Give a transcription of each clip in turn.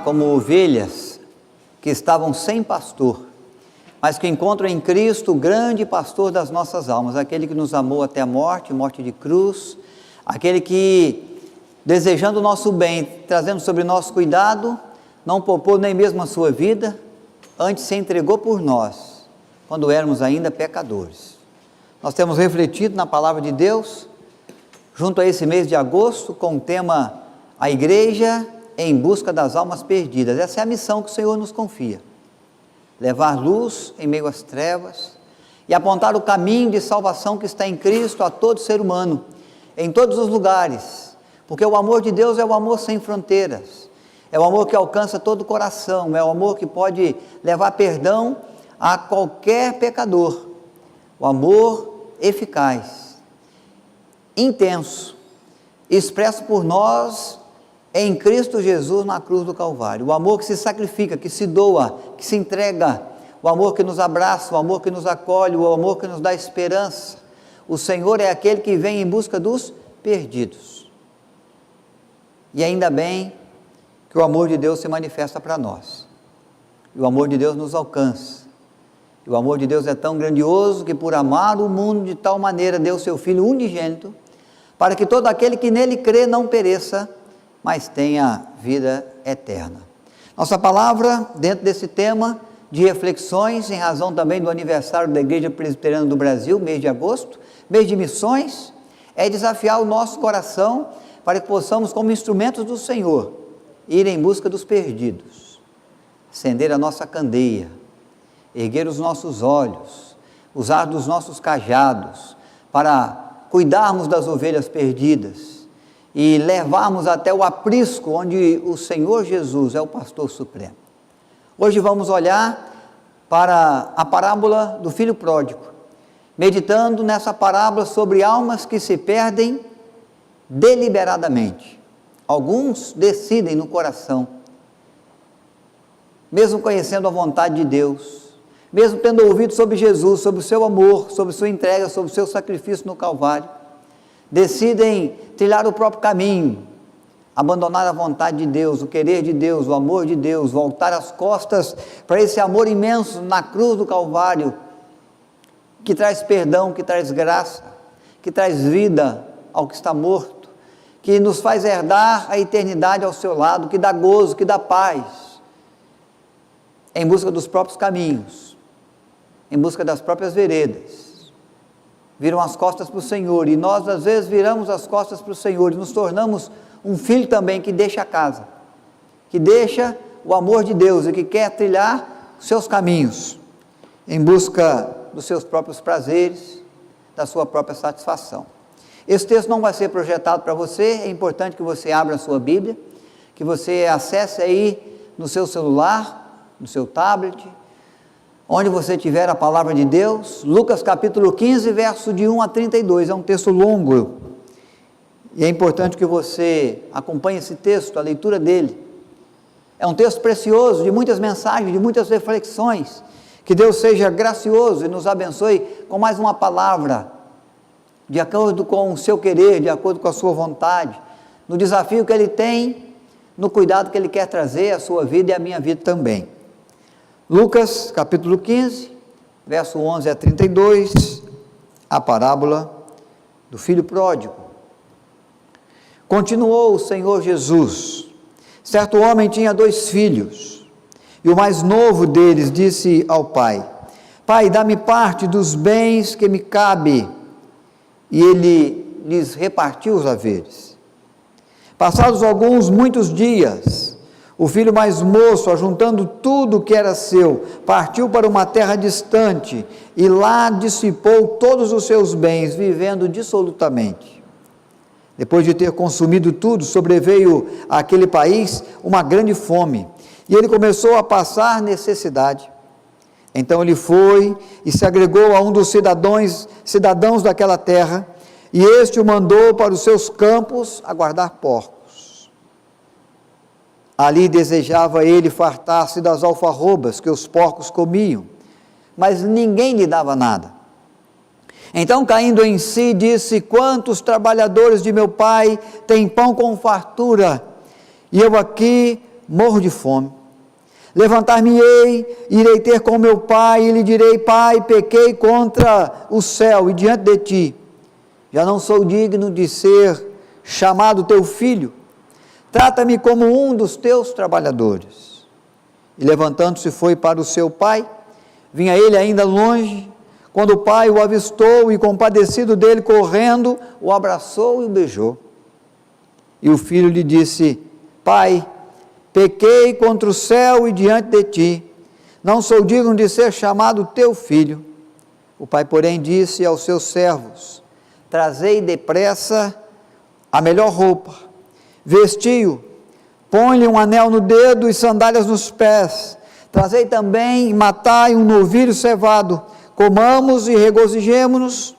Como ovelhas que estavam sem pastor, mas que encontram em Cristo o grande pastor das nossas almas, aquele que nos amou até a morte de cruz, aquele que, desejando o nosso bem, trazendo sobre nosso cuidado, não poupou nem mesmo a sua vida, antes se entregou por nós, quando éramos ainda pecadores. Nós temos refletido na palavra de Deus, junto a esse mês de agosto, com o tema A Igreja em busca das almas perdidas. Essa é a missão que o Senhor nos confia: levar luz em meio às trevas e apontar o caminho de salvação que está em Cristo a todo ser humano, em todos os lugares, porque o amor de Deus é o amor sem fronteiras, é o amor que alcança todo o coração, é o amor que pode levar perdão a qualquer pecador, o amor eficaz, intenso, expresso por nós em Cristo Jesus na cruz do Calvário, o amor que se sacrifica, que se doa, que se entrega, o amor que nos abraça, o amor que nos acolhe, o amor que nos dá esperança. O Senhor é aquele que vem em busca dos perdidos. E ainda bem que o amor de Deus se manifesta para nós, e o amor de Deus nos alcança, e o amor de Deus é tão grandioso que, por amar o mundo de tal maneira, deu seu Filho unigênito, para que todo aquele que nele crê não pereça, mas tenha vida eterna. Nossa palavra, dentro desse tema de reflexões, em razão também do aniversário da Igreja Presbiteriana do Brasil, mês de agosto, mês de missões, é desafiar o nosso coração para que possamos, como instrumentos do Senhor, ir em busca dos perdidos, acender a nossa candeia, erguer os nossos olhos, usar dos nossos cajados para cuidarmos das ovelhas perdidas e levarmos até o aprisco onde o Senhor Jesus é o pastor supremo. Hoje vamos olhar para a parábola do filho pródigo, meditando nessa parábola sobre almas que se perdem deliberadamente. Alguns decidem no coração, mesmo conhecendo a vontade de Deus, mesmo tendo ouvido sobre Jesus, sobre o seu amor, sobre sua entrega, sobre o seu sacrifício no Calvário, decidem trilhar o próprio caminho, abandonar a vontade de Deus, o querer de Deus, o amor de Deus, voltar as costas para esse amor imenso na cruz do Calvário, que traz perdão, que traz graça, que traz vida ao que está morto, que nos faz herdar a eternidade ao seu lado, que dá gozo, que dá paz, em busca dos próprios caminhos, em busca das próprias veredas, viram as costas para o Senhor, e nós às vezes viramos as costas para o Senhor, e nos tornamos um filho também que deixa a casa, que deixa o amor de Deus, e que quer trilhar os seus caminhos, em busca dos seus próprios prazeres, da sua própria satisfação. Esse texto não vai ser projetado para você, é importante que você abra a sua Bíblia, que você acesse aí no seu celular, no seu tablet, onde você tiver a palavra de Deus. Lucas capítulo 15, verso de 1 a 32, é um texto longo, e é importante que você acompanhe esse texto, a leitura dele. É um texto precioso, de muitas mensagens, de muitas reflexões. Que Deus seja gracioso e nos abençoe com mais uma palavra, de acordo com o seu querer, de acordo com a sua vontade, no desafio que Ele tem, no cuidado que Ele quer trazer à sua vida e à minha vida também. Lucas capítulo 15, verso 11 a 32, a parábola do filho pródigo. Continuou o Senhor Jesus: certo homem tinha 2 filhos, e o mais novo deles disse ao pai: Pai, dá-me parte dos bens que me cabe. E ele lhes repartiu os haveres. Passados muitos dias, o filho mais moço, ajuntando tudo o que era seu, partiu para uma terra distante, e lá dissipou todos os seus bens, vivendo dissolutamente. Depois de ter consumido tudo, sobreveio àquele país uma grande fome, e ele começou a passar necessidade. Então ele foi e se agregou a um dos cidadãos daquela terra, e este o mandou para os seus campos a guardar porcos. Ali desejava ele fartar-se das alfarrobas que os porcos comiam, mas ninguém lhe dava nada. Então, caindo em si, disse: quantos trabalhadores de meu pai têm pão com fartura, e eu aqui morro de fome. Levantar-me-ei, irei ter com meu pai, e lhe direi: Pai, pequei contra o céu e diante de ti. Já não sou digno de ser chamado teu filho. Trata-me como um dos teus trabalhadores. E levantando-se foi para o seu pai. Vinha ele ainda longe, quando o pai o avistou e, compadecido dele, correndo, o abraçou e o beijou. E o filho lhe disse: Pai, pequei contra o céu e diante de ti, não sou digno de ser chamado teu filho. O pai, porém, disse aos seus servos: Trazei depressa a melhor roupa, vestiu, põe-lhe um anel no dedo e sandálias nos pés, trazei também e matai um novilho cevado, comamos e regozijemo-nos,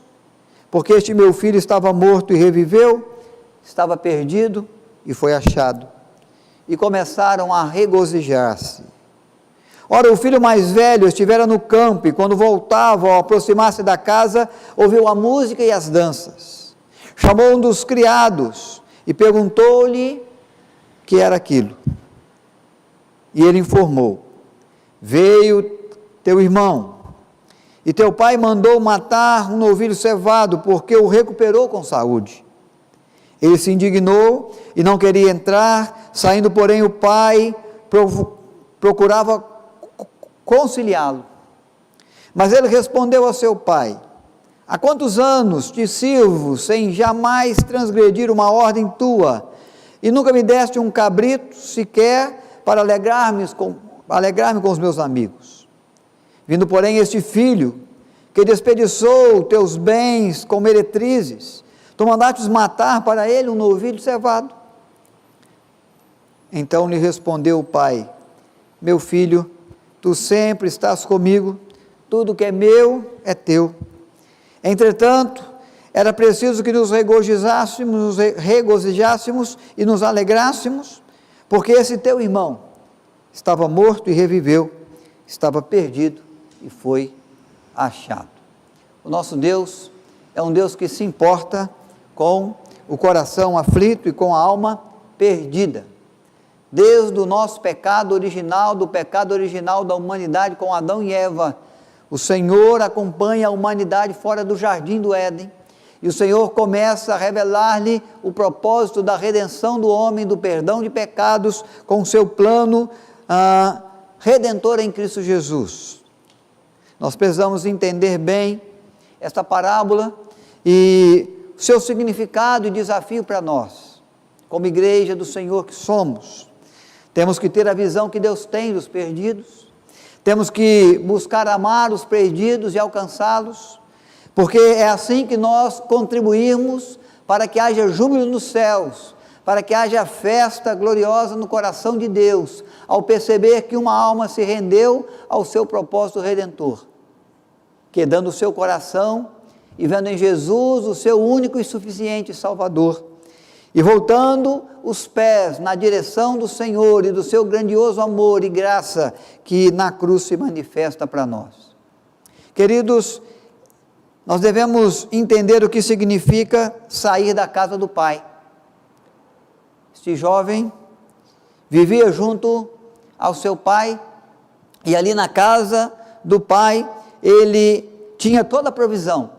porque este meu filho estava morto e reviveu, estava perdido e foi achado. E começaram a regozijar-se. Ora, o filho mais velho estivera no campo, e quando voltava, ao aproximar-se da casa, ouviu a música e as danças. Chamou um dos criados e perguntou-lhe que era aquilo. E ele informou: Veio teu irmão, e teu pai mandou matar um novilho cevado, porque o recuperou com saúde. Ele se indignou e não queria entrar, saindo, porém, o pai procurava conciliá-lo. Mas ele respondeu ao seu pai: Há quantos anos te sirvo sem jamais transgredir uma ordem tua, e nunca me deste um cabrito sequer para alegrar-me com os meus amigos? Vindo, porém, este filho, que desperdiçou teus bens com meretrizes, tu mandaste matar para ele um novilho cevado. Então lhe respondeu o pai: Meu filho, tu sempre estás comigo, tudo que é meu é teu. Entretanto, era preciso que nos regozijássemos e nos alegrássemos, porque esse teu irmão estava morto e reviveu, estava perdido e foi achado. O nosso Deus é um Deus que se importa com o coração aflito e com a alma perdida. Desde o nosso pecado original, do pecado original da humanidade com Adão e Eva, o Senhor acompanha a humanidade fora do jardim do Éden, e o Senhor começa a revelar-lhe o propósito da redenção do homem, do perdão de pecados, com o seu plano redentor em Cristo Jesus. Nós precisamos entender bem esta parábola e o seu significado e desafio para nós, como igreja do Senhor que somos. Temos que ter a visão que Deus tem dos perdidos, temos que buscar amar os perdidos e alcançá-los, porque é assim que nós contribuirmos para que haja júbilo nos céus, para que haja festa gloriosa no coração de Deus, ao perceber que uma alma se rendeu ao seu propósito redentor, quedando o seu coração e vendo em Jesus o seu único e suficiente Salvador, e voltando os pés na direção do Senhor e do seu grandioso amor e graça que na cruz se manifesta para nós. Queridos, nós devemos entender o que significa sair da casa do Pai. Este jovem vivia junto ao seu pai, e ali na casa do pai ele tinha toda a provisão,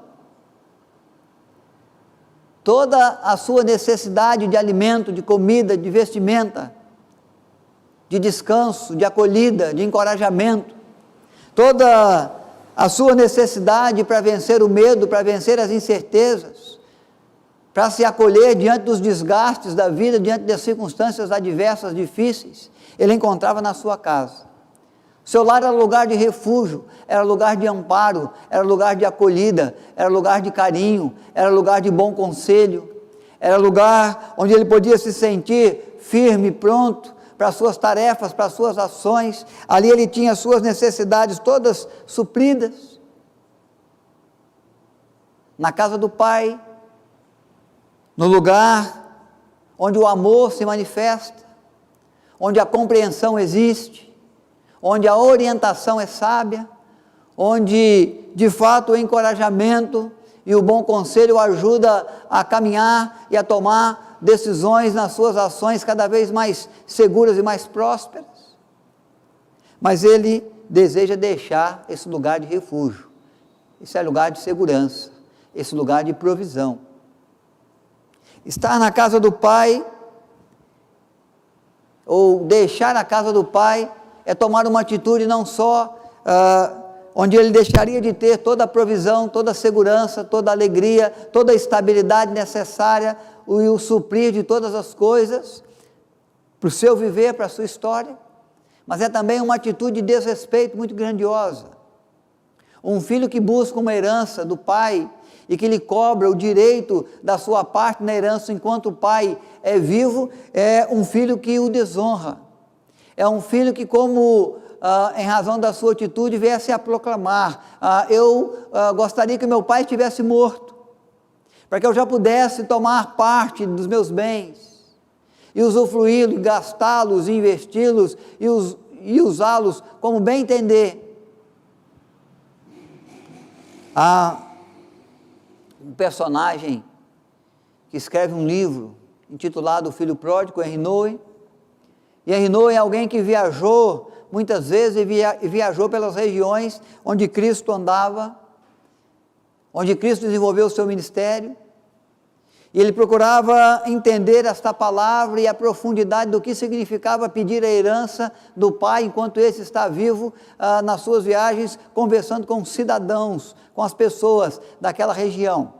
toda a sua necessidade de alimento, de comida, de vestimenta, de descanso, de acolhida, de encorajamento, toda a sua necessidade para vencer o medo, para vencer as incertezas, para se acolher diante dos desgastes da vida, diante das circunstâncias adversas, difíceis, ele encontrava na sua casa. Seu lar era lugar de refúgio, era lugar de amparo, era lugar de acolhida, era lugar de carinho, era lugar de bom conselho, era lugar onde ele podia se sentir firme, pronto para as suas tarefas, para as suas ações. Ali ele tinha as suas necessidades todas supridas. Na casa do Pai, no lugar onde o amor se manifesta, onde a compreensão existe, onde a orientação é sábia, onde de fato o encorajamento e o bom conselho ajuda a caminhar e a tomar decisões, nas suas ações cada vez mais seguras e mais prósperas. Mas ele deseja deixar esse lugar de refúgio, esse é lugar de segurança, esse lugar de provisão. Estar na casa do Pai, ou deixar a casa do Pai, é tomar uma atitude não só onde ele deixaria de ter toda a provisão, toda a segurança, toda a alegria, toda a estabilidade necessária, e o suprir de todas as coisas, para o seu viver, para a sua história, mas é também uma atitude de desrespeito muito grandiosa. Um filho que busca uma herança do pai, e que lhe cobra o direito da sua parte na herança enquanto o pai é vivo, é um filho que o desonra. É um filho que, como em razão da sua atitude, viesse a proclamar: eu gostaria que meu pai estivesse morto, para que eu já pudesse tomar parte dos meus bens, e usufruí-los, gastá-los, investi-los, e usá-los como bem entender. Há um personagem que escreve um livro intitulado O Filho Pródigo, Henri Nouwen. E Henri Nouwen é alguém que viajou muitas vezes, e viajou pelas regiões onde Cristo andava, onde Cristo desenvolveu o seu ministério, e ele procurava entender esta palavra e a profundidade do que significava pedir a herança do Pai enquanto esse está vivo, nas suas viagens, conversando com cidadãos, com as pessoas daquela região.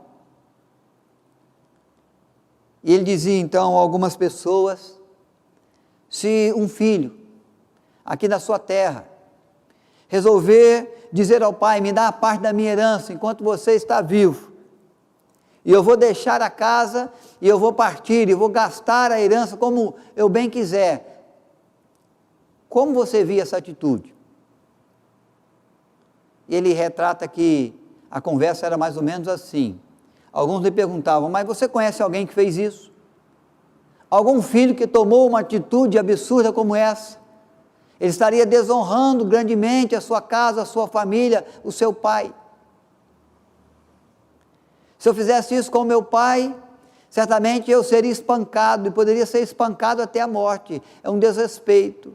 E ele dizia então a algumas pessoas: se um filho aqui na sua terra resolver dizer ao pai: me dá a parte da minha herança enquanto você está vivo, e eu vou deixar a casa, e eu vou partir, e vou gastar a herança como eu bem quiser, como você via essa atitude? E ele retrata que a conversa era mais ou menos assim. Alguns lhe perguntavam: mas você conhece alguém que fez isso? Algum filho que tomou uma atitude absurda como essa? Ele estaria desonrando grandemente a sua casa, a sua família, o seu pai. Se eu fizesse isso com meu pai, certamente eu seria espancado, e poderia ser espancado até a morte. É um desrespeito,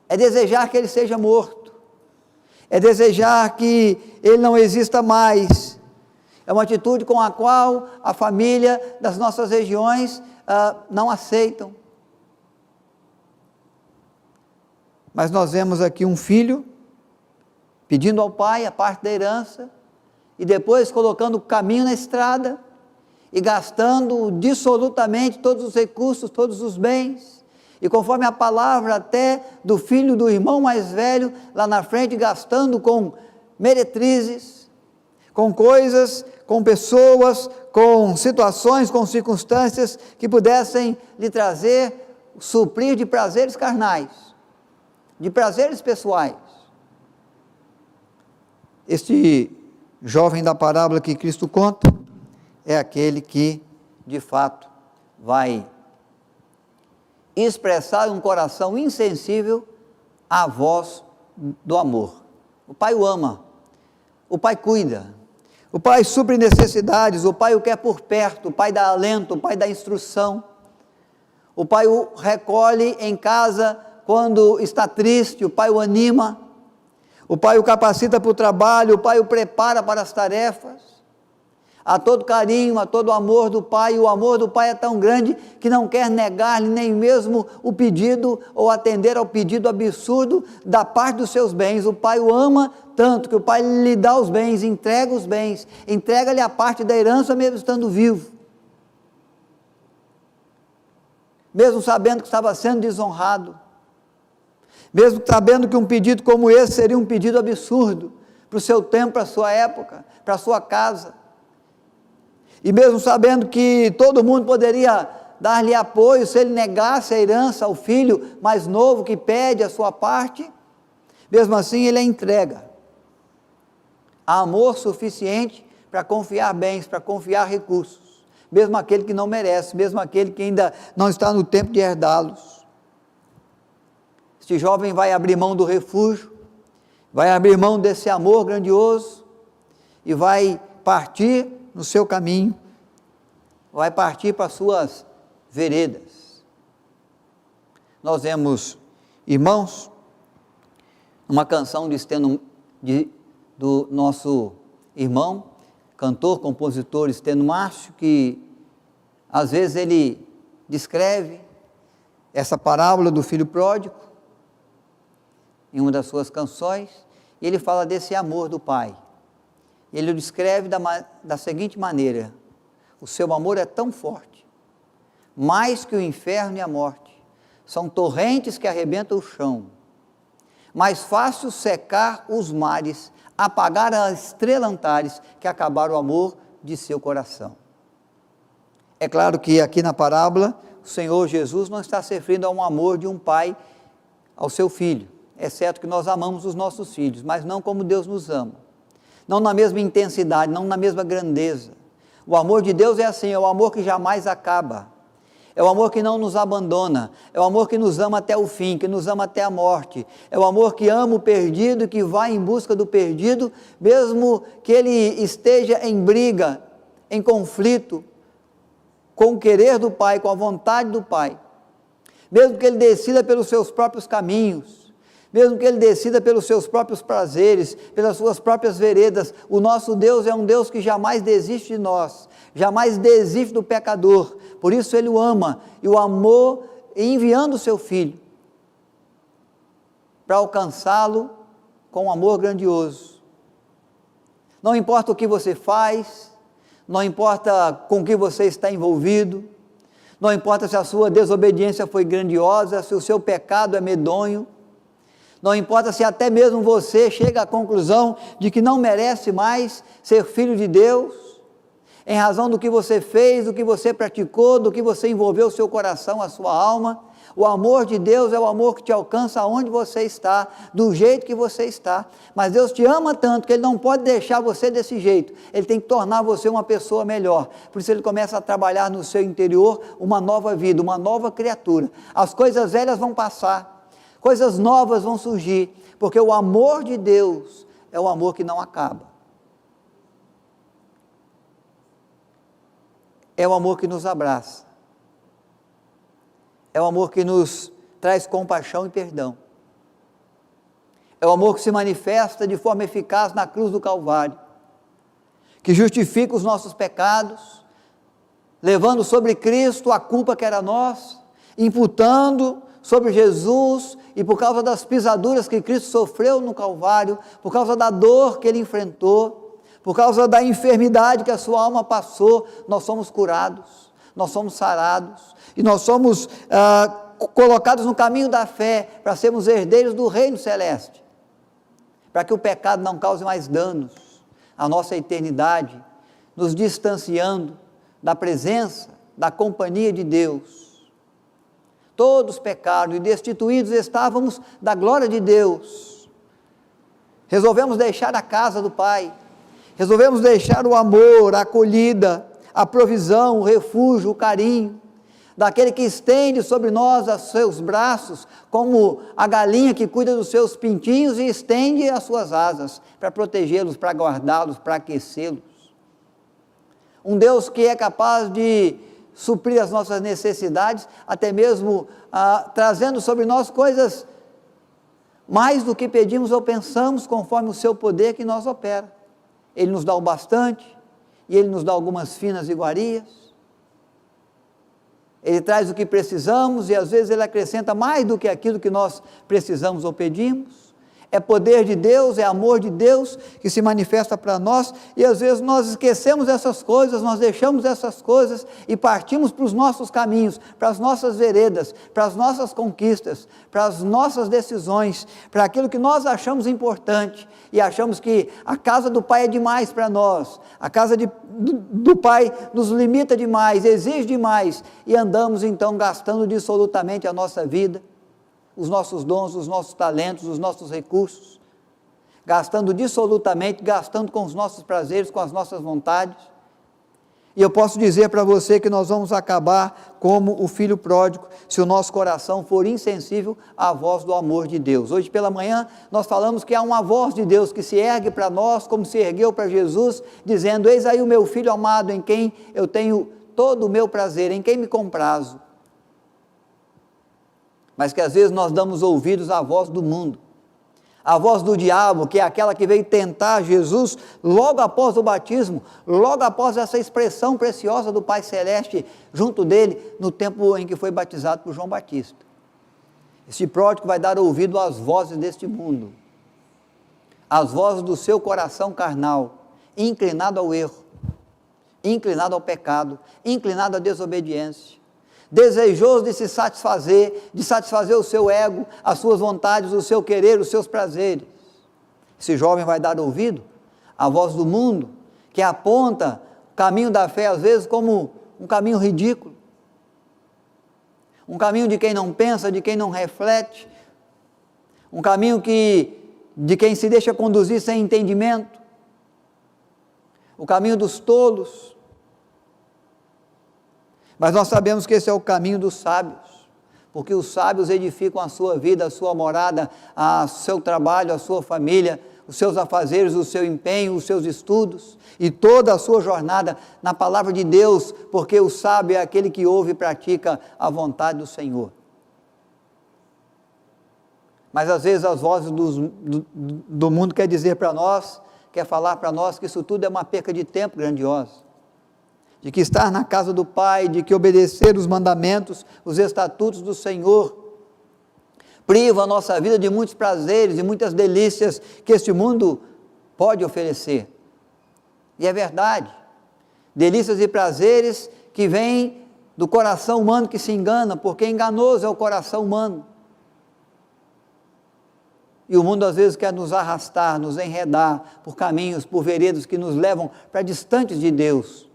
é desejar que ele seja morto, é desejar que ele não exista mais. É uma atitude com a qual a família das nossas regiões não aceitam. Mas nós vemos aqui um filho pedindo ao pai a parte da herança, e depois colocando o caminho na estrada, e gastando dissolutamente todos os recursos, todos os bens, e conforme a palavra até do filho do irmão mais velho, lá na frente, gastando com meretrizes, com coisas, com pessoas, com situações, com circunstâncias que pudessem lhe trazer, suprir de prazeres carnais, de prazeres pessoais. Este jovem da parábola que Cristo conta é aquele que, de fato, vai expressar um coração insensível à voz do amor. O pai o ama, o pai cuida, o pai supre necessidades, o pai o quer por perto, o pai dá alento, o pai dá instrução, o pai o recolhe em casa quando está triste, o pai o anima, o pai o capacita para o trabalho, o pai o prepara para as tarefas. Há todo carinho, há todo amor do pai, e o amor do pai é tão grande que não quer negar-lhe nem mesmo o pedido, ou atender ao pedido absurdo da parte dos seus bens. O pai o ama tanto que o pai lhe dá os bens, entrega-lhe a parte da herança mesmo estando vivo, mesmo sabendo que estava sendo desonrado, mesmo sabendo que um pedido como esse seria um pedido absurdo para o seu tempo, para a sua época, para a sua casa, e mesmo sabendo que todo mundo poderia dar-lhe apoio se ele negasse a herança ao filho mais novo que pede a sua parte, mesmo assim ele a entrega. Há amor suficiente para confiar bens, para confiar recursos, mesmo aquele que não merece, mesmo aquele que ainda não está no tempo de herdá-los. Este jovem vai abrir mão do refúgio, vai abrir mão desse amor grandioso, e vai partir no seu caminho, vai partir para suas veredas. Nós vemos, irmãos, uma canção do nosso irmão, cantor, compositor Estênio Márcio, que às vezes ele descreve essa parábola do filho pródigo em uma das suas canções, e ele fala desse amor do pai. Ele o descreve da seguinte maneira: o seu amor é tão forte, mais que o inferno e a morte, são torrentes que arrebentam o chão, mais fácil secar os mares, apagar as estrelantares, que acabar o amor de seu coração. É claro que aqui na parábola, o Senhor Jesus não está se referindo a um amor de um pai ao seu filho, exceto que nós amamos os nossos filhos, mas não como Deus nos ama, não na mesma intensidade, não na mesma grandeza. O amor de Deus é assim, é o amor que jamais acaba, é o amor que não nos abandona, é o amor que nos ama até o fim, que nos ama até a morte, é o amor que ama o perdido, que vai em busca do perdido, mesmo que ele esteja em briga, em conflito, com o querer do Pai, com a vontade do Pai, mesmo que ele decida pelos seus próprios caminhos, mesmo que ele decida pelos seus próprios prazeres, pelas suas próprias veredas, o nosso Deus é um Deus que jamais desiste de nós, jamais desiste do pecador, por isso ele o ama, e o amou enviando o seu Filho, para alcançá-lo com um amor grandioso. Não importa o que você faz, não importa com o que você está envolvido, não importa se a sua desobediência foi grandiosa, se o seu pecado é medonho, não importa se até mesmo você chega à conclusão de que não merece mais ser filho de Deus, em razão do que você fez, do que você praticou, do que você envolveu o seu coração, a sua alma. O amor de Deus é o amor que te alcança onde você está, do jeito que você está, mas Deus te ama tanto que Ele não pode deixar você desse jeito, Ele tem que tornar você uma pessoa melhor, por isso Ele começa a trabalhar no seu interior uma nova vida, uma nova criatura. As coisas velhas vão passar, coisas novas vão surgir, porque o amor de Deus é o amor que não acaba, é o amor que nos abraça, é o amor que nos traz compaixão e perdão, é o amor que se manifesta de forma eficaz na cruz do Calvário, que justifica os nossos pecados, levando sobre Cristo a culpa que era nossa, imputando sobre Jesus, e por causa das pisaduras que Cristo sofreu no Calvário, por causa da dor que Ele enfrentou, por causa da enfermidade que a sua alma passou, nós somos curados, nós somos sarados, e nós somos colocados no caminho da fé, para sermos herdeiros do reino celeste, para que o pecado não cause mais danos à nossa eternidade, nos distanciando da presença, da companhia de Deus. Todos pecaram e destituídos estávamos da glória de Deus, resolvemos deixar a casa do Pai, resolvemos deixar o amor, a acolhida, a provisão, o refúgio, o carinho, daquele que estende sobre nós os seus braços, como a galinha que cuida dos seus pintinhos e estende as suas asas, para protegê-los, para guardá-los, para aquecê-los. Um Deus que é capaz de suprir as nossas necessidades, até mesmo trazendo sobre nós coisas mais do que pedimos ou pensamos, conforme o seu poder que nós opera. Ele nos dá o bastante, e Ele nos dá algumas finas iguarias, Ele traz o que precisamos, e às vezes Ele acrescenta mais do que aquilo que nós precisamos ou pedimos. É poder de Deus, é amor de Deus que se manifesta para nós, e às vezes nós esquecemos essas coisas, nós deixamos essas coisas e partimos para os nossos caminhos, para as nossas veredas, para as nossas conquistas, para as nossas decisões, para aquilo que nós achamos importante, e achamos que a casa do Pai é demais para nós, a casa do Pai nos limita demais, exige demais, e andamos então gastando dissolutamente a nossa vida, os nossos dons, os nossos talentos, os nossos recursos, gastando dissolutamente, gastando com os nossos prazeres, com as nossas vontades. E eu posso dizer para você que nós vamos acabar como o filho pródigo, se o nosso coração for insensível à voz do amor de Deus. Hoje pela manhã nós falamos que há uma voz de Deus que se ergue para nós, como se ergueu para Jesus, dizendo: eis aí o meu filho amado, em quem eu tenho todo o meu prazer, em quem me comprazo. Mas que às vezes nós damos ouvidos à voz do mundo, a voz do diabo, que é aquela que veio tentar Jesus logo após o batismo, logo após essa expressão preciosa do Pai Celeste junto dele, no tempo em que foi batizado por João Batista. Este pródigo vai dar ouvido às vozes deste mundo, às vozes do seu coração carnal, inclinado ao erro, inclinado ao pecado, inclinado à desobediência, desejoso de se satisfazer, de satisfazer o seu ego, as suas vontades, o seu querer, os seus prazeres. Esse jovem vai dar ouvido à voz do mundo, que aponta o caminho da fé, às vezes, como um caminho ridículo, um caminho de quem não pensa, de quem não reflete, um caminho de quem se deixa conduzir sem entendimento, o caminho dos tolos. Mas nós sabemos que esse é o caminho dos sábios, porque os sábios edificam a sua vida, a sua morada, o seu trabalho, a sua família, os seus afazeres, o seu empenho, os seus estudos e toda a sua jornada na palavra de Deus, porque o sábio é aquele que ouve e pratica a vontade do Senhor. Mas às vezes as vozes do mundo quer dizer para nós, quer falar para nós que isso tudo é uma perca de tempo grandiosa, de que estar na casa do Pai, de que obedecer os mandamentos, os estatutos do Senhor, priva a nossa vida de muitos prazeres e muitas delícias que este mundo pode oferecer. E é verdade, delícias e prazeres que vêm do coração humano que se engana, porque enganoso é o coração humano. E o mundo às vezes quer nos arrastar, nos enredar por caminhos, por veredas que nos levam para distantes de Deus,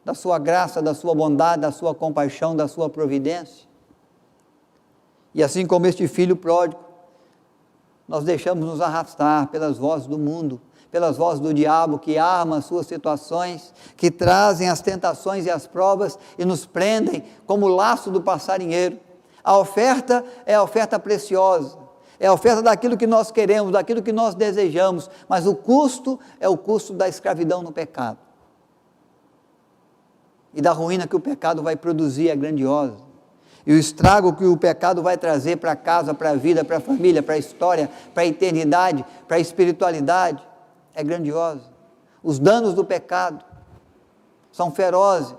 da sua graça, da sua bondade, da sua compaixão, da sua providência. E assim como este filho pródigo, nós deixamos nos arrastar pelas vozes do mundo, pelas vozes do diabo que arma as suas situações, que trazem as tentações e as provas e nos prendem como o laço do passarinheiro. A oferta é a oferta preciosa, é a oferta daquilo que nós queremos, daquilo que nós desejamos, mas o custo é o custo da escravidão no pecado. E da ruína que o pecado vai produzir é grandiosa. E o estrago que o pecado vai trazer para a casa, para a vida, para a família, para a história, para a eternidade, para a espiritualidade, é grandiosa. Os danos do pecado são ferozes,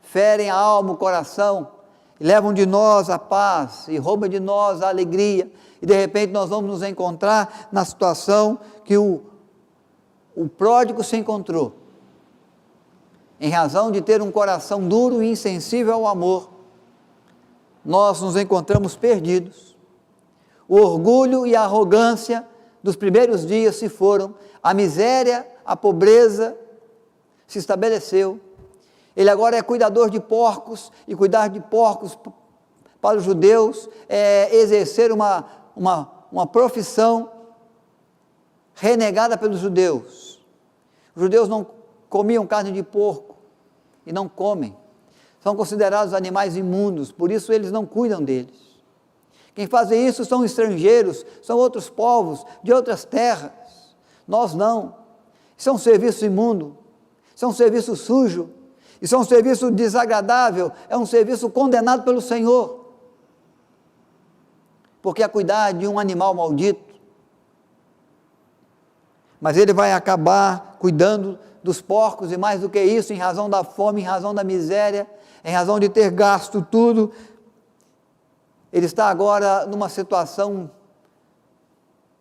ferem a alma, o coração, e levam de nós a paz, e roubam de nós a alegria, e de repente nós vamos nos encontrar na situação que o pródigo se encontrou, em razão de ter um coração duro e insensível ao amor. Nós nos encontramos perdidos, o orgulho e a arrogância dos primeiros dias se foram, a miséria, a pobreza se estabeleceu. Ele agora é cuidador de porcos, e cuidar de porcos para os judeus é exercer uma profissão renegada pelos judeus. Os judeus não comiam carne de porco, e não comem, são considerados animais imundos, por isso eles não cuidam deles. Quem faz isso são estrangeiros, são outros povos, de outras terras. Nós não. Isso é um serviço imundo, isso é um serviço sujo, isso é um serviço desagradável, é um serviço condenado pelo Senhor, porque é cuidar de um animal maldito. Mas ele vai acabar cuidando dos porcos, e mais do que isso, em razão da fome, em razão da miséria, em razão de ter gasto tudo, ele está agora numa situação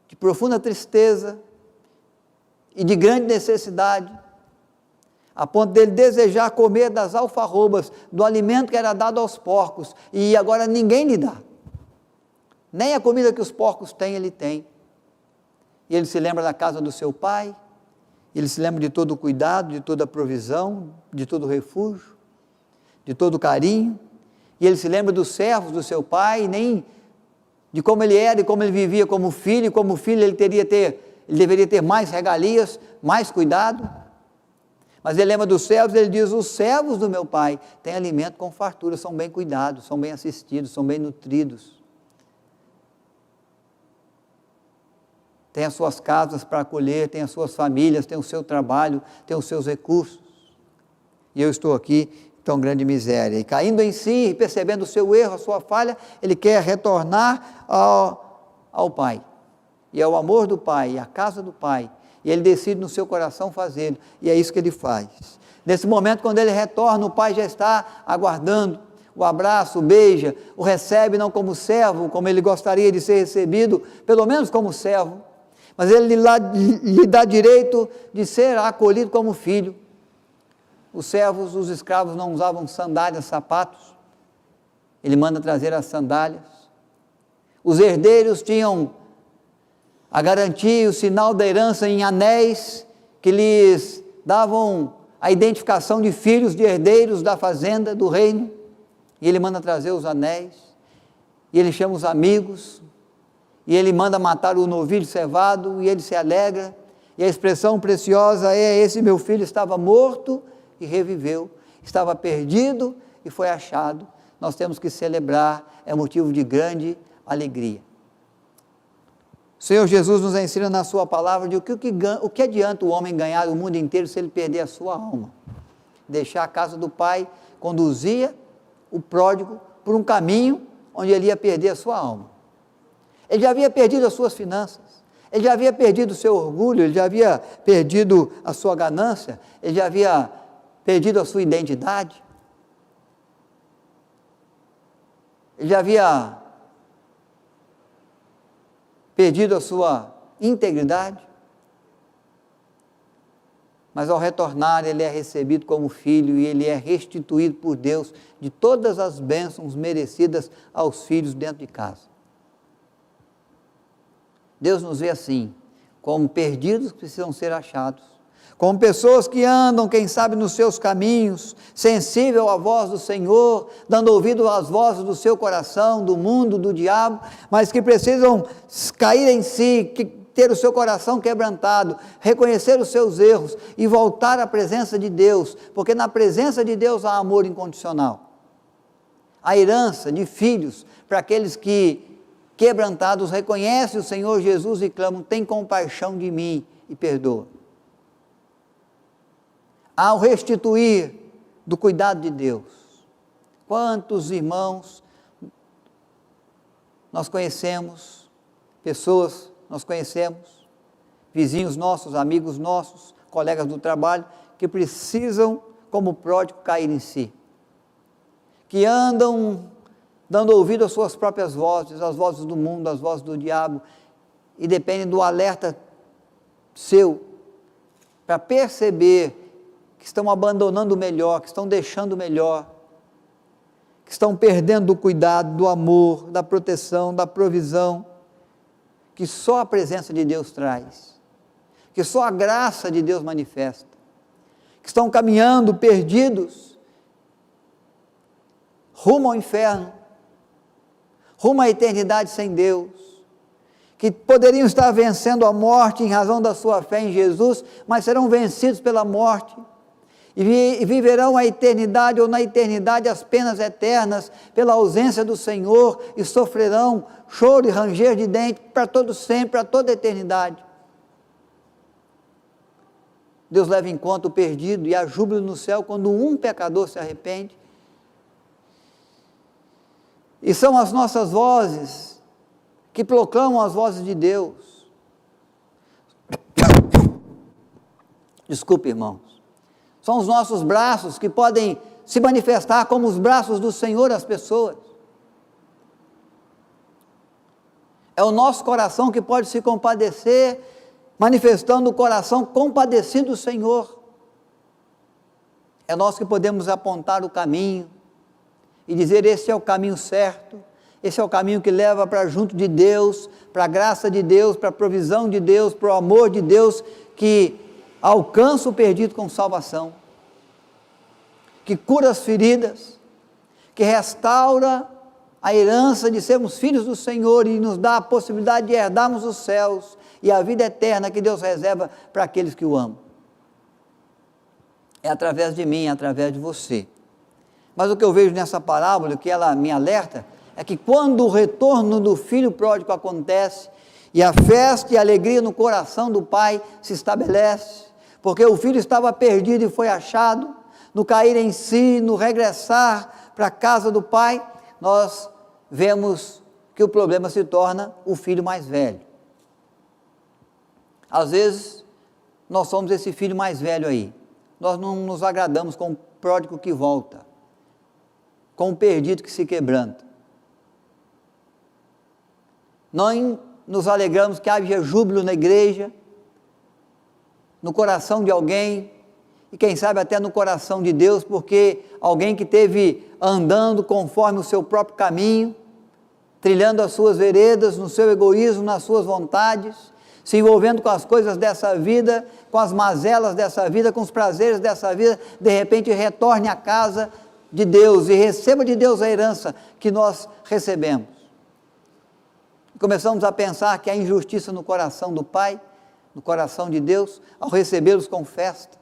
de profunda tristeza e de grande necessidade, a ponto dele desejar comer das alfarrobas, do alimento que era dado aos porcos, e agora ninguém lhe dá, nem a comida que os porcos têm, ele tem. E ele se lembra da casa do seu pai, ele se lembra de todo o cuidado, de toda a provisão, de todo o refúgio, de todo o carinho, e ele se lembra dos servos do seu pai, nem de como ele era e como ele vivia como filho, e como filho ele deveria ter mais regalias, mais cuidado. Mas ele lembra dos servos, ele diz: os servos do meu pai têm alimento com fartura, são bem cuidados, são bem assistidos, são bem nutridos, tem as suas casas para acolher, tem as suas famílias, tem o seu trabalho, tem os seus recursos, e eu estou aqui tão grande miséria. E caindo em si, percebendo o seu erro, a sua falha, ele quer retornar ao Pai, e ao amor do Pai, e à casa do Pai, e ele decide no seu coração fazê-lo, e é isso que ele faz. Nesse momento, quando ele retorna, o Pai já está aguardando, o abraça, o beija, o recebe não como servo, como ele gostaria de ser recebido, pelo menos como servo, mas ele lhe dá direito de ser acolhido como filho. Os servos, os escravos não usavam sandálias, sapatos, ele manda trazer as sandálias. Os herdeiros tinham a garantia, o sinal da herança em anéis, que lhes davam a identificação de filhos de herdeiros da fazenda, do reino, e ele manda trazer os anéis, e ele chama os amigos, e ele manda matar o novilho cevado, e ele se alegra, e a expressão preciosa é: esse meu filho estava morto e reviveu, estava perdido e foi achado. Nós temos que celebrar, é motivo de grande alegria. O Senhor Jesus nos ensina na sua palavra de o que adianta o homem ganhar o mundo inteiro se ele perder a sua alma. Deixar a casa do Pai conduzia o pródigo por um caminho onde ele ia perder a sua alma. Ele já havia perdido as suas finanças, ele já havia perdido o seu orgulho, ele já havia perdido a sua ganância, ele já havia perdido a sua identidade, ele já havia perdido a sua integridade, mas ao retornar ele é recebido como filho e ele é restituído por Deus de todas as bênçãos merecidas aos filhos dentro de casa. Deus nos vê assim, como perdidos que precisam ser achados, como pessoas que andam, quem sabe, nos seus caminhos, sensível à voz do Senhor, dando ouvido às vozes do seu coração, do mundo, do diabo, mas que precisam cair em si, ter o seu coração quebrantado, reconhecer os seus erros e voltar à presença de Deus, porque na presença de Deus há amor incondicional. A herança de filhos para aqueles que, quebrantados, reconhecem o Senhor Jesus e clamam: tem compaixão de mim e perdoa. Ao restituir do cuidado de Deus, quantos irmãos nós conhecemos, pessoas nós conhecemos, vizinhos nossos, amigos nossos, colegas do trabalho, que precisam, como pródigo, cair em si, que andam dando ouvido às suas próprias vozes, às vozes do mundo, às vozes do diabo, e dependem do alerta seu, para perceber que estão abandonando o melhor, que estão deixando o melhor, que estão perdendo do cuidado, do amor, da proteção, da provisão, que só a presença de Deus traz, que só a graça de Deus manifesta, que estão caminhando perdidos, rumo ao inferno, rumo à eternidade sem Deus, que poderiam estar vencendo a morte em razão da sua fé em Jesus, mas serão vencidos pela morte, e viverão a eternidade, ou na eternidade as penas eternas, pela ausência do Senhor, e sofrerão choro e ranger de dente para todo sempre, para toda a eternidade. Deus leva em conta o perdido, e há júbilo no céu quando um pecador se arrepende. E são as nossas vozes que proclamam as vozes de Deus. Desculpe, irmãos. São os nossos braços que podem se manifestar como os braços do Senhor às pessoas. É o nosso coração que pode se compadecer, manifestando o coração compadecido do Senhor. É nós que podemos apontar o caminho e dizer: esse é o caminho certo, esse é o caminho que leva para junto de Deus, para a graça de Deus, para a provisão de Deus, para o amor de Deus, que alcança o perdido com salvação, que cura as feridas, que restaura a herança de sermos filhos do Senhor e nos dá a possibilidade de herdarmos os céus e a vida eterna que Deus reserva para aqueles que o amam. É através de mim, é através de você. Mas o que eu vejo nessa parábola, o que ela me alerta, é que quando o retorno do filho pródigo acontece, e a festa e a alegria no coração do pai se estabelece, porque o filho estava perdido e foi achado, no cair em si, no regressar para a casa do pai, nós vemos que o problema se torna o filho mais velho. Às vezes, nós somos esse filho mais velho aí. Nós não nos agradamos com o pródigo que volta, com o perdido que se quebranta. Nós nos alegramos que haja júbilo na igreja, no coração de alguém, e quem sabe até no coração de Deus, porque alguém que esteve andando conforme o seu próprio caminho, trilhando as suas veredas, no seu egoísmo, nas suas vontades, se envolvendo com as coisas dessa vida, com as mazelas dessa vida, com os prazeres dessa vida, de repente retorne à casa de Deus e receba de Deus a herança que nós recebemos. Começamos a pensar que há injustiça no coração do Pai, no coração de Deus, ao recebê-los com festa.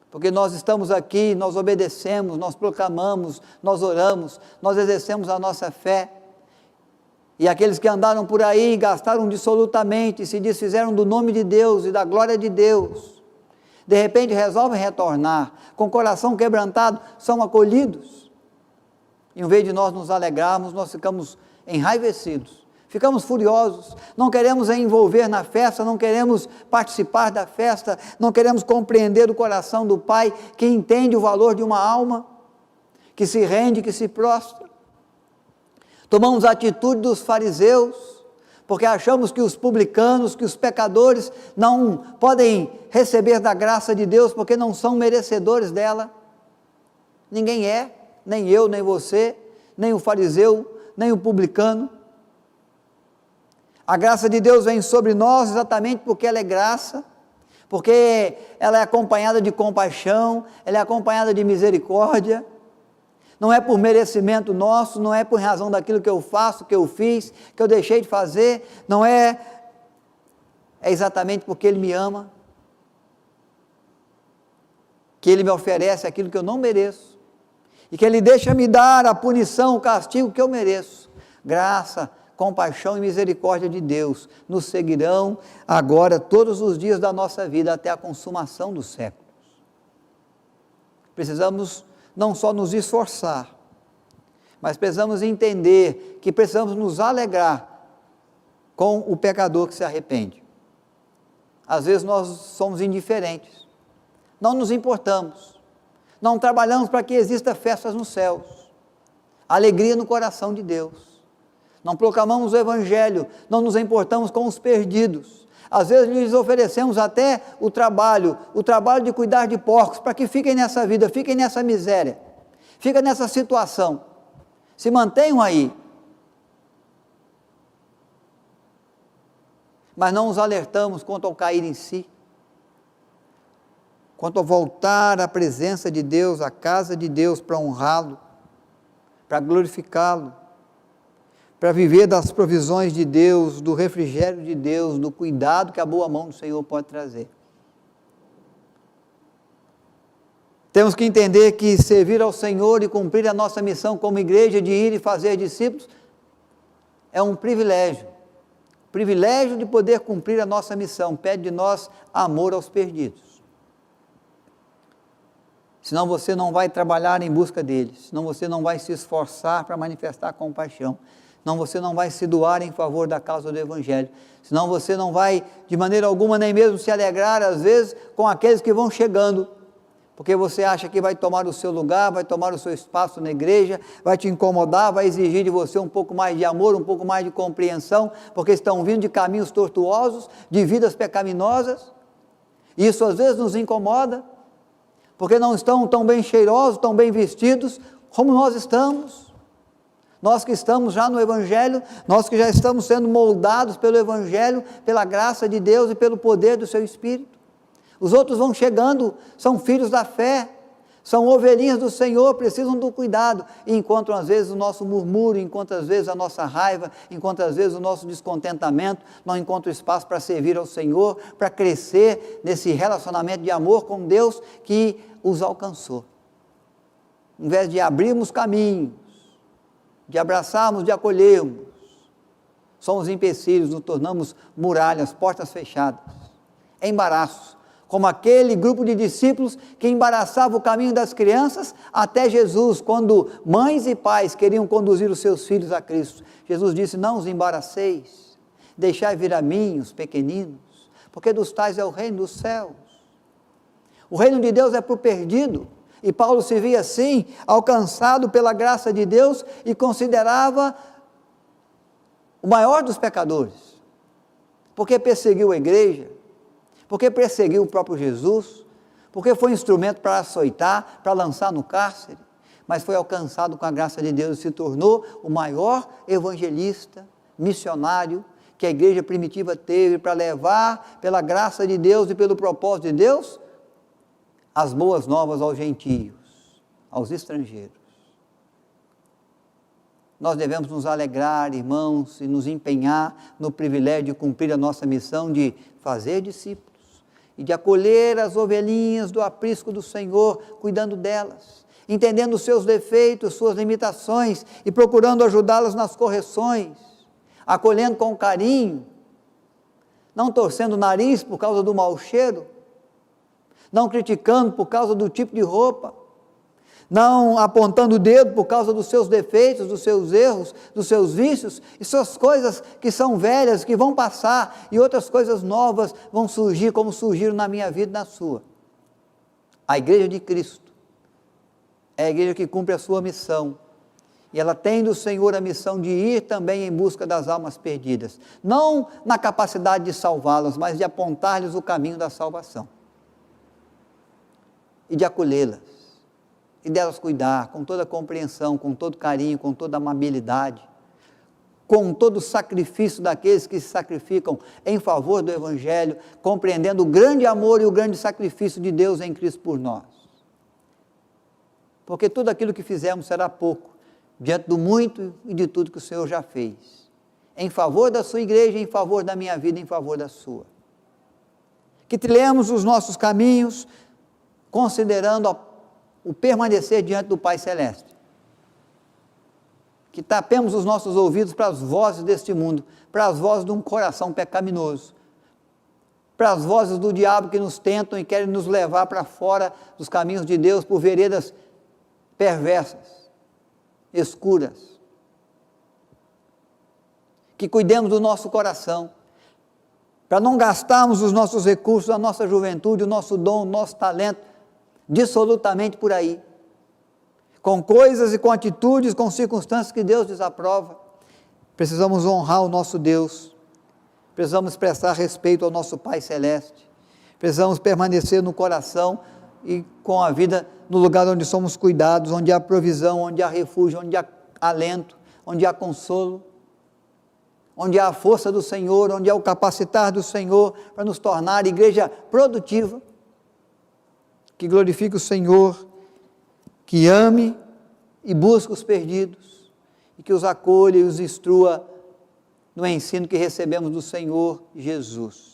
Porque nós estamos aqui, nós obedecemos, nós proclamamos, nós oramos, nós exercemos a nossa fé. E aqueles que andaram por aí, gastaram dissolutamente, se desfizeram do nome de Deus e da glória de Deus, de repente resolvem retornar, com o coração quebrantado, são acolhidos. Em vez de nós nos alegrarmos, nós ficamos enraivecidos, ficamos furiosos, não queremos envolver na festa, não queremos participar da festa, não queremos compreender o coração do Pai, que entende o valor de uma alma, que se rende, que se prostra. Tomamos a atitude dos fariseus, porque achamos que os publicanos, que os pecadores não podem receber da graça de Deus, porque não são merecedores dela. Ninguém é, nem eu, nem você, nem o fariseu, nem o publicano. A graça de Deus vem sobre nós exatamente porque ela é graça, porque ela é acompanhada de compaixão, ela é acompanhada de misericórdia. Não é por merecimento nosso, não é por razão daquilo que eu faço, que eu fiz, que eu deixei de fazer, não é exatamente porque Ele me ama, que Ele me oferece aquilo que eu não mereço, e que Ele deixa me dar a punição, o castigo que eu mereço. Graça, compaixão e misericórdia de Deus nos seguirão agora todos os dias da nossa vida até a consumação dos séculos. Precisamos não só nos esforçar, mas precisamos entender que precisamos nos alegrar com o pecador que se arrepende. Às vezes nós somos indiferentes, não nos importamos, não trabalhamos para que exista festas nos céus, alegria no coração de Deus, não proclamamos o Evangelho, não nos importamos com os perdidos. Às vezes lhes oferecemos até o trabalho de cuidar de porcos, para que fiquem nessa vida, fiquem nessa miséria, fiquem nessa situação, se mantenham aí. Mas não os alertamos quanto ao cair em si, quanto ao voltar à presença de Deus, à casa de Deus, para honrá-lo, para glorificá-lo, para viver das provisões de Deus, do refrigério de Deus, do cuidado que a boa mão do Senhor pode trazer. Temos que entender que servir ao Senhor e cumprir a nossa missão como igreja de ir e fazer discípulos é um privilégio de poder cumprir a nossa missão, pede de nós amor aos perdidos. Senão você não vai trabalhar em busca deles, senão você não vai se esforçar para manifestar compaixão, senão você não vai se doar em favor da causa do Evangelho, senão você não vai de maneira alguma nem mesmo se alegrar às vezes com aqueles que vão chegando, porque você acha que vai tomar o seu lugar, vai tomar o seu espaço na igreja, vai te incomodar, vai exigir de você um pouco mais de amor, um pouco mais de compreensão, porque estão vindo de caminhos tortuosos, de vidas pecaminosas, e isso às vezes nos incomoda, porque não estão tão bem cheirosos, tão bem vestidos, como nós estamos. Nós que estamos já no Evangelho, nós que já estamos sendo moldados pelo Evangelho, pela graça de Deus e pelo poder do seu Espírito. Os outros vão chegando, são filhos da fé, são ovelhinhas do Senhor, precisam do cuidado, e encontram às vezes o nosso murmúrio, encontram às vezes a nossa raiva, encontram às vezes o nosso descontentamento, não encontram espaço para servir ao Senhor, para crescer nesse relacionamento de amor com Deus que os alcançou. Em vez de abrirmos caminhos, de abraçarmos, de acolhermos, somos empecilhos, nos tornamos muralhas, portas fechadas, embaraços, como aquele grupo de discípulos que embaraçava o caminho das crianças até Jesus, quando mães e pais queriam conduzir os seus filhos a Cristo. Jesus disse: não os embaraceis, deixai vir a mim os pequeninos, porque dos tais é o reino dos céus. O reino de Deus é para o perdido, e Paulo se via assim, alcançado pela graça de Deus, e considerava o maior dos pecadores, porque perseguiu a igreja, porque perseguiu o próprio Jesus, porque foi instrumento para açoitar, para lançar no cárcere, mas foi alcançado com a graça de Deus e se tornou o maior evangelista, missionário que a igreja primitiva teve para levar, pela graça de Deus e pelo propósito de Deus, as boas novas aos gentios, aos estrangeiros. Nós devemos nos alegrar, irmãos, e nos empenhar no privilégio de cumprir a nossa missão de fazer discípulos e de acolher as ovelhinhas do aprisco do Senhor, cuidando delas, entendendo os seus defeitos, suas limitações e procurando ajudá-las nas correções, acolhendo com carinho, não torcendo o nariz por causa do mau cheiro, não criticando por causa do tipo de roupa, não apontando o dedo por causa dos seus defeitos, dos seus erros, dos seus vícios, e suas coisas que são velhas, que vão passar, e outras coisas novas vão surgir, como surgiram na minha vida e na sua. A igreja de Cristo é a igreja que cumpre a sua missão, e ela tem do Senhor a missão de ir também em busca das almas perdidas, não na capacidade de salvá-las, mas de apontar-lhes o caminho da salvação, e de acolhê-las, e delas cuidar com toda compreensão, com todo carinho, com toda amabilidade, com todo o sacrifício daqueles que se sacrificam em favor do Evangelho, compreendendo o grande amor e o grande sacrifício de Deus em Cristo por nós. Porque tudo aquilo que fizermos será pouco, diante do muito e de tudo que o Senhor já fez, em favor da sua igreja, em favor da minha vida, em favor da sua. Que trilhemos os nossos caminhos, considerando o permanecer diante do Pai Celeste. Que tapemos os nossos ouvidos para as vozes deste mundo, para as vozes de um coração pecaminoso, para as vozes do diabo que nos tentam e querem nos levar para fora dos caminhos de Deus por veredas perversas, escuras. Que cuidemos do nosso coração, para não gastarmos os nossos recursos, a nossa juventude, o nosso dom, o nosso talento, dissolutamente por aí, com coisas e com atitudes, com circunstâncias que Deus desaprova. Precisamos honrar o nosso Deus, precisamos prestar respeito ao nosso Pai Celeste, precisamos permanecer no coração e com a vida no lugar onde somos cuidados, onde há provisão, onde há refúgio, onde há alento, onde há consolo, onde há a força do Senhor, onde há o capacitar do Senhor para nos tornar igreja produtiva, que glorifique o Senhor, que ame e busque os perdidos, e que os acolha e os instrua no ensino que recebemos do Senhor Jesus.